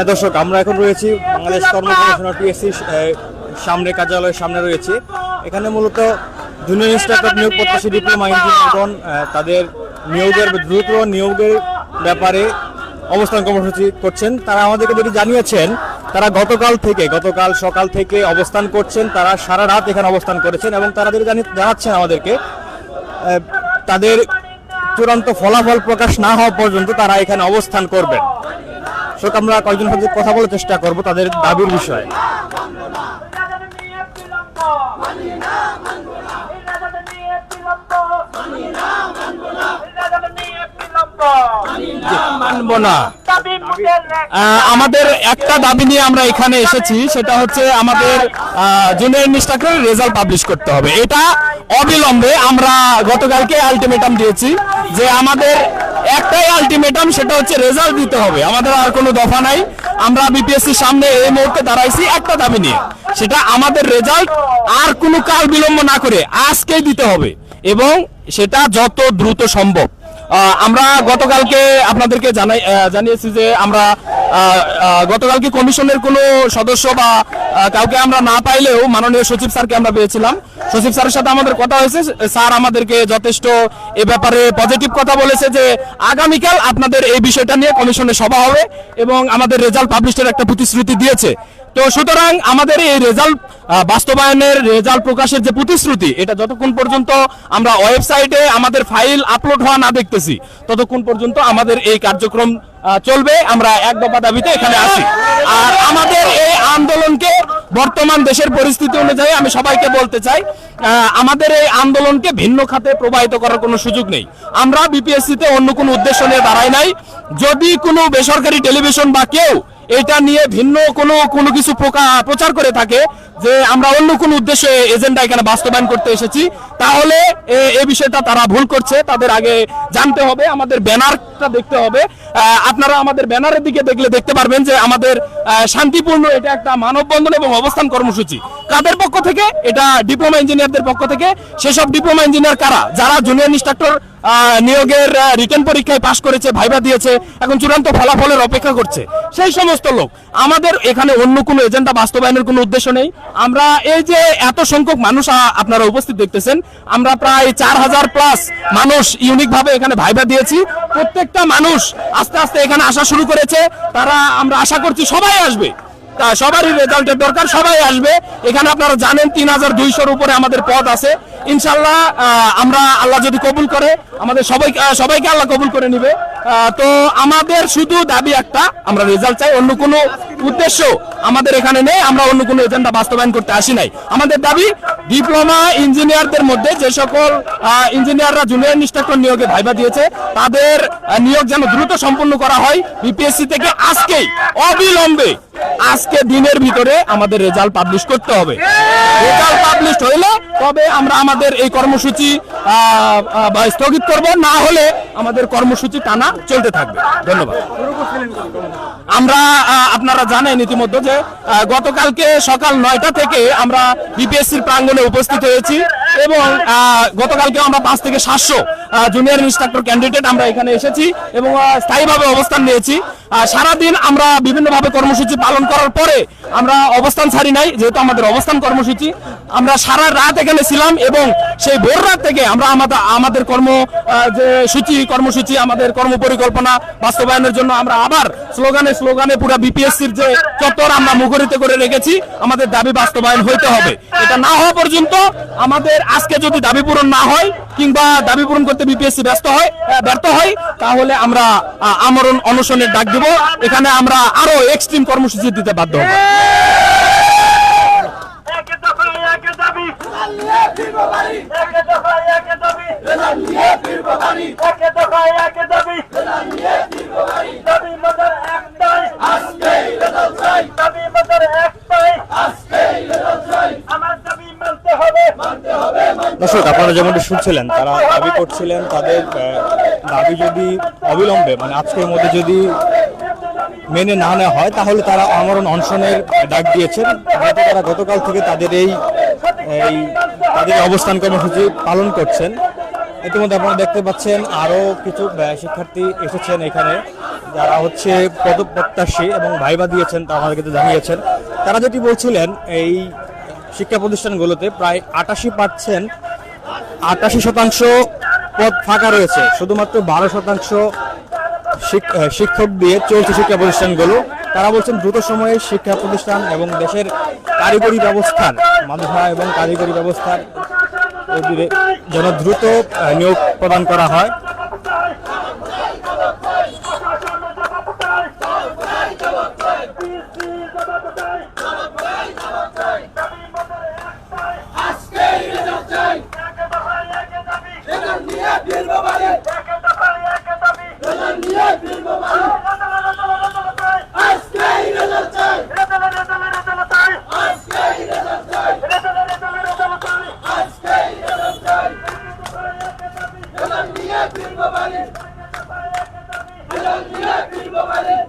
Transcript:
দর্শক, আমরা এখন রয়েছি বাংলাদেশ কর্ম কমিশনার টিএসসি সামনে, কার্যালয়ের সামনে রয়েছে। এখানে মূলত জুনিয়র ইনস্ট্রাক্টর নিয়োগ প্রত্যাশী ডিপ্লোমা ইঞ্জিনিয়ারগণ তাদের দ্রুত নিয়োগের ব্যাপারে অবস্থান কর্মসূচি করছেন। তারা আমাদেরকে যেটি জানিয়েছেন, তারা গতকাল সকাল থেকে অবস্থান করছেন। তারা সারা রাত এখানে অবস্থান করেছেন এবং তারা যেটি জানাচ্ছেন আমাদেরকে, তাদের চূড়ান্ত ফলাফল প্রকাশ না হওয়া পর্যন্ত তারা এখানে অবস্থান করবেন। আমরা কয়েকজনের সাথে কথা বলার চেষ্টা করব তাদের দাবির বিষয়ে। আমাদের একটা দাবি নিয়ে আমরা এখানে এসেছি, সেটা হচ্ছে আমাদের জুনিয়র ইনস্ট্রাক্টরের রেজাল্ট পাবলিশ করতে হবে। এটা অবিলম্বে। আমরা গতকালকে আলটিমেটাম দিয়েছি যে আমাদের একটাই আলটিমেটাম, সেটা হচ্ছে রেজাল্ট দিতে হবে। আমাদের আর কোনো দফা নাই। আমরা বিপিএসসির সামনে এই মুহূর্তে দাঁড়াইছি একটা দাবি নিয়ে, সেটা আমাদের রেজাল্ট আর কোনো কাল বিলম্ব না করে আজকেই দিতে হবে এবং সেটা যত দ্রুত সম্ভব। আমরা গতকালকে আপনাদেরকে জানিয়েছি যে আমরা গতকালকে কমিশনের কোনো সদস্য বা কাউকে আমরা না পাইলেও মাননীয় সচিব স্যারকে আমরা পেয়েছিলাম। সচিব স্যারের সাথে আমাদের কথা হয়েছে। স্যার আমাদেরকে যথেষ্ট এ ব্যাপারে পজিটিভ কথা বলেছে যে আগামীকাল আপনাদের এই বিষয়টা নিয়ে কমিশনে সভা হবে এবং আমাদের রেজাল্ট পাবলিশের একটা প্রতিশ্রুতি দিয়েছে। তো সুতরাং আমাদের এই রেজাল্ট বাস্তবায়নের, রেজাল্ট প্রকাশের যে প্রতিশ্রুতি, এটা যতক্ষণ পর্যন্ত আমরা ওয়েবসাইটে আমাদের ফাইল আপলোড হওয়া না দেখতেছি ততক্ষণ পর্যন্ত আমাদের এই কার্যক্রম চলবে। আমরা এক দফা দাবিতে এখানে আছি। আর আমাদের এই আন্দোলনকে বর্তমান দেশের পরিস্থিতি অনুযায়ী আমি সবাইকে বলতে চাই, আমাদের এই আন্দোলনকে ভিন্ন খাতে প্রবাহিত করার কোনো সুযোগ নেই। আমরা বিপিএসসিতে অন্য কোনো উদ্দেশ্য নিয়ে দাঁড়াই নাই। যদি কোনো বেসরকারি টেলিভিশন বা কেউ এটা নিয়ে ভিন্ন কোনো কিছু প্রচার করে থাকে যে আমরা অন্য কোনো উদ্দেশ্যে এজেন্ডা এখানে বাস্তবায়ন করতে এসেছি, তাহলে এই বিষয়টা তারা ভুল করছে। তাদের আগে জানতে হবে, আমাদের ব্যানারটা দেখতে হবে। আপনারা আমাদের ব্যানারের দিকে দেখতে পারবেন যে আমাদের শান্তিপূর্ণ এটা একটা মানববন্ধন এবং অবস্থান কর্মসূচি। কাদের পক্ষ থেকে? এটা ডিপ্লোমা ইঞ্জিনিয়ারদের পক্ষ থেকে। সেসব ডিপ্লোমা ইঞ্জিনিয়ার কারা? যারা জুনিয়র ইনস্ট্রাক্টর নিয়োগের রিটেন পরীক্ষায় পাশ করেছে, ভাইবা দিয়েছে, এখন চূড়ান্ত ফলাফলের অপেক্ষা করছে, সেই সমস্ত লোক। আমাদের এখানে অন্য কোনো এজেন্ডা বাস্তবায়নের কোনো উদ্দেশ্য নেই। আমরা এই যে এত সংখ্যক মানুষ আপনারা উপস্থিত দেখতেছেন, আমরা প্রায় 4000 প্লাস মানুষ ইউনিক ভাবে এখানে ভাইবা দিয়েছি। প্রত্যেকটা মানুষ আস্তে আস্তে এখানে আসা শুরু করেছে। তারা, আমরা আশা করছি সবাই আসবে। সবারই রেজাল্টের দরকার, সবাই আসবে। এখানে আপনারা জানেন 3200-র উপরে আমাদের পদ আছে। ইনশাল্লাহ আমরা, আল্লাহ যদি কবুল করে, আমাদের সবাইকে আল্লাহ কবুল করে নিবে। তো আমাদের শুধু দাবি একটা, আমরা রেজাল্ট চাই। অন্য কোনো উদ্দেশ্য আমাদের এখানে নেই। আমরা অন্য কোনো এজেন্ডা বাস্তবায়ন করতে আসি নাই। আমাদের দাবি, ডিপ্লোমা ইঞ্জিনিয়ারদের মধ্যে যে সকল ইঞ্জিনিয়াররা জুনিয়র ইনস্ট্রাক্টর নিয়োগে ভাইবা দিয়েছে, তাদের নিয়োগ যেন দ্রুত সম্পন্ন করা হয়। বিপিএসসি থেকে আজকেই অবিলম্বে, আজকে দিনের ভিতরে আমাদের রেজাল্ট পাবলিশ করতে হবে। রেজাল্ট পাবলিশ হইলে তবে আমরা আমাদের এই কর্মসূচি স্থগিত করব, না হলে আমাদের কর্মসূচি টানা চলতে থাকবে। ধন্যবাদ। আমরা, আপনারা জানেন ইতিমধ্যে যে গতকালকে সকাল 9টা থেকে আমরা বিপিএসসির প্রাঙ্গণে উপস্থিত হয়েছি এবং গতকালকে আমরা 5 থেকে 700 জুনিয়র ইনস্ট্রাক্টর ক্যান্ডিডেট আমরা এখানে এসেছি এবং স্থায়ীভাবে অবস্থান নিয়েছি। সারাদিন আমরা বিভিন্নভাবে কর্মসূচি পালন করার পরে আমরা অবস্থান ছাড়ি নাই, যেহেতু আমাদের অবস্থান কর্মসূচি। আমরা সারা রাত এখানে ছিলাম এবং সেই ভোর রাত থেকে আমরা আমাদের কর্মসূচি, আমাদের কর্মপরিকল্পনা বাস্তবায়নের জন্য আমরা আবার স্লোগানে পুরো বিপিএসসির যে চত্বর আমরা মুখরিত করে রেখেছি। আমাদের দাবি বাস্তবায়ন হইতে হবে। এটা না হওয়া পর্যন্ত আমাদের, আজকে যদি দাবি পূরণ না হয় কিংবা দাবি পূরণ করতে বিপিএসসি ব্যর্থ হয়, তাহলে আমরা আমরণ অনশনের ডাক দিব। এখানে আমরা আরো এক্সট্রিম কর্মসূচি দিতে বাধ্য হব। দর্শক, আপনারা যেমনটি শুনছিলেন, তারা দাবি করছিলেন তাদের দাবি যদি অবিলম্বে, মানে আজকের মধ্যে যদি মেনে না নেওয়া হয়, তাহলে তারা আমরণ অনশনের ডাক দিয়েছেন। তারা গতকাল থেকে তাদের অবস্থান কর্মসূচি পালন করছেন। ইতিমধ্যে আপনারা দেখতে পাচ্ছেন আরো কিছু শিক্ষার্থী এসেছেন এখানে, যারা হচ্ছে পদপ্রত্যাশী এবং ভাইবা দিয়েছেন, তা আমাদেরকে জানিয়েছেন। তারা যেটি বলছিলেন, এই শিক্ষা প্রতিষ্ঠানগুলোতে প্রায় 88% পদ ফাঁকা রয়েছে, শুধুমাত্র 12% শিক্ষক দিয়ে চলছে শিক্ষা প্রতিষ্ঠানগুলো। তারা বলছেন দ্রুত সময়ে শিক্ষা প্রতিষ্ঠান এবং দেশের কারিগরি ব্যবস্থার মাদ্রাসা এবং কারিগরি ব্যবস্থার যেন দ্রুত নিয়োগ প্রদান করা হয়। Bye.